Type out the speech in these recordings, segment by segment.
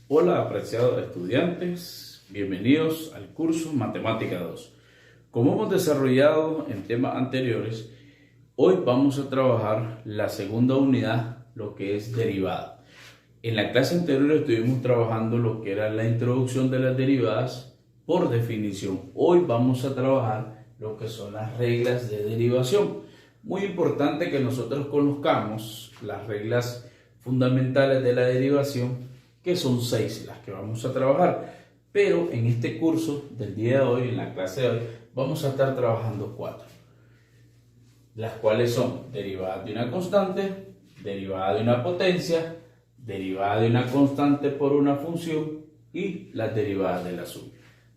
Hola apreciados estudiantes, bienvenidos al curso Matemática 2. Como hemos desarrollado en temas anteriores, hoy vamos a trabajar la segunda unidad, lo que es derivada. En la clase anterior estuvimos trabajando lo que era la introducción de las derivadas por definición. Hoy vamos a trabajar lo que son las reglas de derivación. Muy importante que nosotros conozcamos las reglas fundamentales de la derivación, que son 6 las que vamos a trabajar, pero en este curso del día de hoy, en la clase de hoy, vamos a estar trabajando 4, las cuales son derivada de una constante, derivada de una potencia, derivada de una constante por una función y las derivadas de la suma.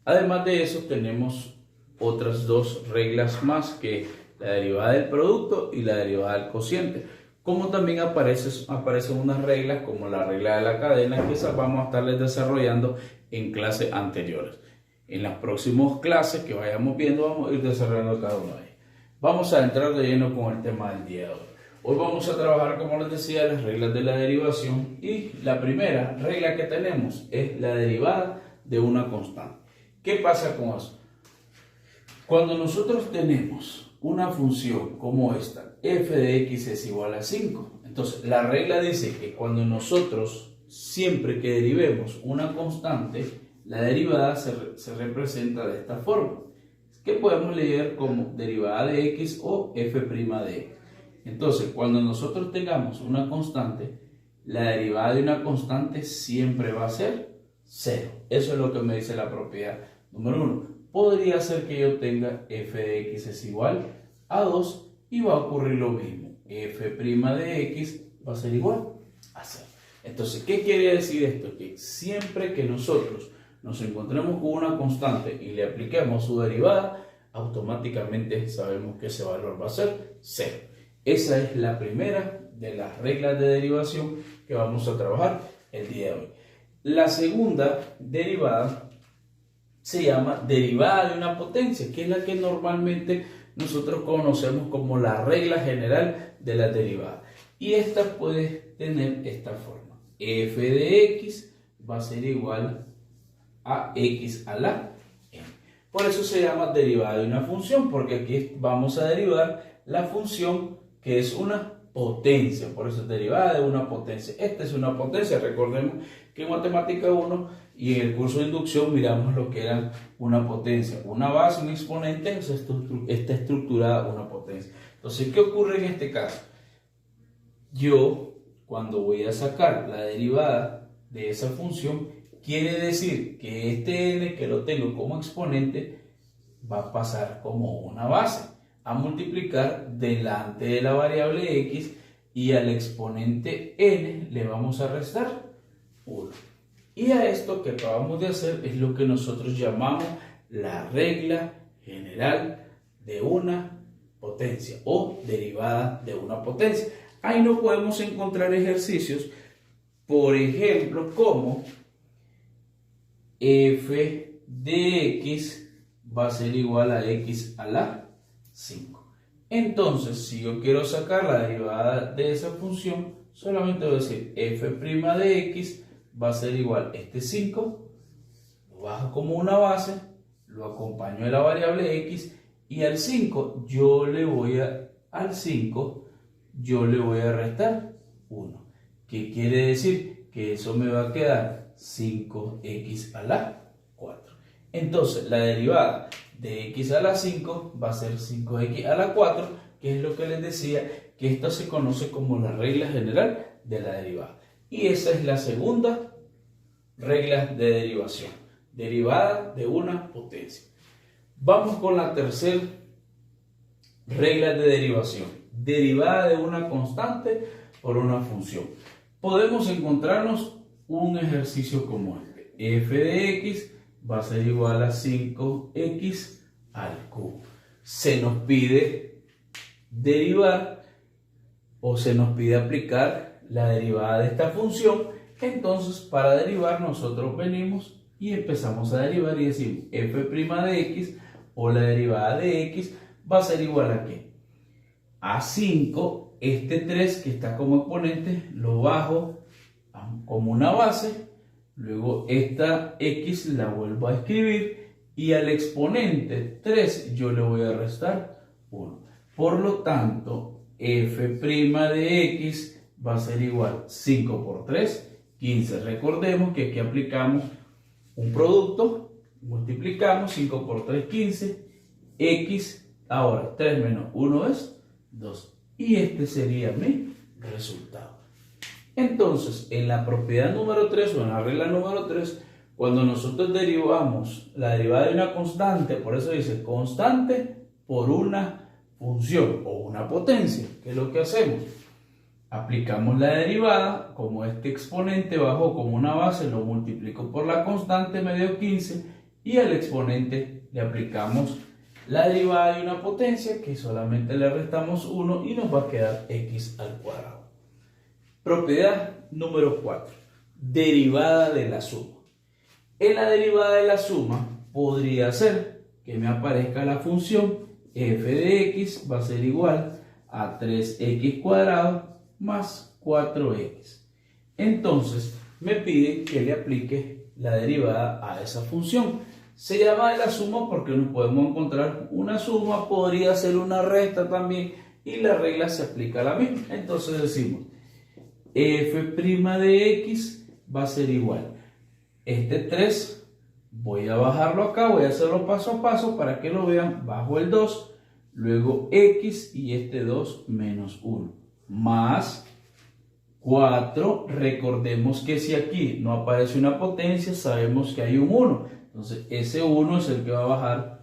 Además de eso, tenemos otras 2 reglas más, que la derivada del producto y la derivada del cociente. Como también aparecen unas reglas como la regla de la cadena, que esas vamos a estarles desarrollando en clases anteriores. En las próximas clases que vayamos viendo vamos a ir desarrollando cada una de ellas. Vamos a entrar de lleno con el tema del día de hoy. Hoy vamos a trabajar, como les decía, las reglas de la derivación, y la primera regla que tenemos es la derivada de una constante. ¿Qué pasa con eso? Cuando nosotros tenemos una función como esta, f de x es igual a 5, entonces la regla dice que cuando nosotros, siempre que derivemos una constante, la derivada se representa de esta forma, que podemos leer como derivada de x o f' de x. Entonces, cuando nosotros tengamos una constante, la derivada de una constante siempre va a ser 0. Eso es lo que me dice la propiedad número 1. Podría ser que yo tenga f de x es igual a 2 y va a ocurrir lo mismo. F' de x va a ser igual a 0. Entonces, ¿qué quiere decir esto? Que siempre que nosotros nos encontremos con una constante y le apliquemos su derivada, automáticamente sabemos que ese valor va a ser 0. Esa es la primera de las reglas de derivación que vamos a trabajar el día de hoy. La segunda derivada se llama derivada de una potencia, que es la que normalmente nosotros conocemos como la regla general de la derivada. Y esta puede tener esta forma. F de x va a ser igual a x a la n. Por eso se llama derivada de una función, porque aquí vamos a derivar la función que es una potencia, por eso es derivada de una potencia. Esta es una potencia. Recordemos que en Matemática 1 y en el curso de inducción miramos lo que era una potencia, una base, un exponente, está estructurada una potencia. Entonces, ¿qué ocurre en este caso? Yo, cuando voy a sacar la derivada de esa función, quiere decir que este n, que lo tengo como exponente, va a pasar como una base a multiplicar delante de la variable x, y al exponente n le vamos a restar 1. Y a esto que acabamos de hacer es lo que nosotros llamamos la regla general de una potencia o derivada de una potencia. Ahí no podemos encontrar ejercicios, por ejemplo, como f de x va a ser igual a x a la 5. Entonces, si yo quiero sacar la derivada de esa función, solamente voy a decir f' de x va a ser igual a este 5, lo bajo como una base, lo acompaño de la variable x, y al 5 yo le voy a restar 1. ¿Qué quiere decir? Que eso me va a quedar 5x a la 4. Entonces, la derivada de x a la 5 va a ser 5x a la 4, que es lo que les decía, que esto se conoce como la regla general de la derivada. Y esa es la segunda regla de derivación, derivada de una potencia. Vamos con la tercera regla de derivación, derivada de una constante por una función. Podemos encontrarnos un ejercicio como este. F de x va a ser igual a 5x al cubo. Se nos pide derivar, o se nos pide aplicar la derivada de esta función. Entonces, para derivar, nosotros venimos y empezamos a derivar y decimos f' de x, o la derivada de x va a ser igual a ¿qué? A 5. Este 3 que está como exponente lo bajo como una base, luego esta x la vuelvo a escribir y al exponente 3 yo le voy a restar 1. Por lo tanto, f' de x va a ser igual 5 por 3, 15. Recordemos que aquí aplicamos un producto, multiplicamos 5 por 3, 15, x, ahora 3 menos 1 es 2. Y este sería mi resultado. Entonces, en la propiedad número 3 o en la regla número 3, cuando nosotros derivamos la derivada de una constante, por eso dice constante por una función o una potencia, ¿qué es lo que hacemos? Aplicamos la derivada, como este exponente bajó como una base, lo multiplico por la constante, me dio 15, y al exponente le aplicamos la derivada de una potencia, que solamente le restamos 1 y nos va a quedar x al cuadrado. Propiedad número 4, derivada de la suma. En la derivada de la suma podría ser que me aparezca la función f de x va a ser igual a 3x cuadrado más 4x. Entonces me pide que le aplique la derivada a esa función. Se llama de la suma porque no podemos encontrar una suma, podría ser una resta también, y la regla se aplica a la misma. Entonces decimos f' de x va a ser igual. Este 3 voy a bajarlo acá, voy a hacerlo paso a paso para que lo vean. Bajo el 2, luego x y este 2 menos 1, más 4. Recordemos que si aquí no aparece una potencia, sabemos que hay un 1. Entonces ese 1 es el que va a bajar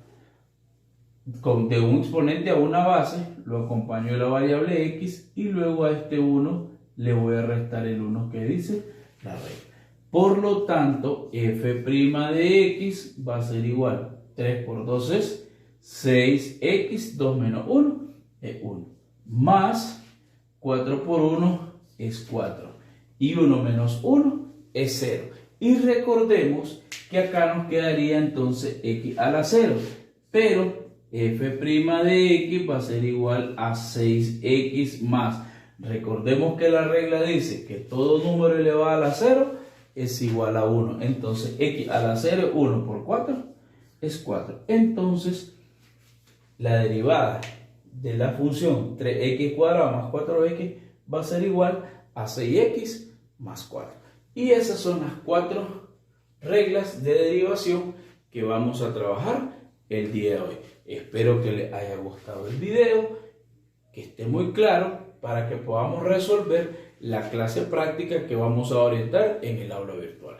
de un exponente a una base, lo acompaño de la variable x y luego a este 1 le voy a restar el 1 que dice la regla. Por lo tanto, f' de x va a ser igual, 3 por 2 es 6x, 2 menos 1 es 1, más 4 por 1 es 4 y 1 menos 1 es 0. Y recordemos que acá nos quedaría entonces x a la 0, pero f' de x va a ser igual a 6x más. Recordemos que la regla dice que todo número elevado a la 0 es igual a 1. Entonces x a la 0 es 1 por 4 es 4. Entonces la derivada de la función 3x cuadrado más 4x va a ser igual a 6x más 4. Y esas son las 4 reglas de derivación que vamos a trabajar el día de hoy. Espero que les haya gustado el video, que esté muy claro para que podamos resolver la clase práctica que vamos a orientar en el aula virtual.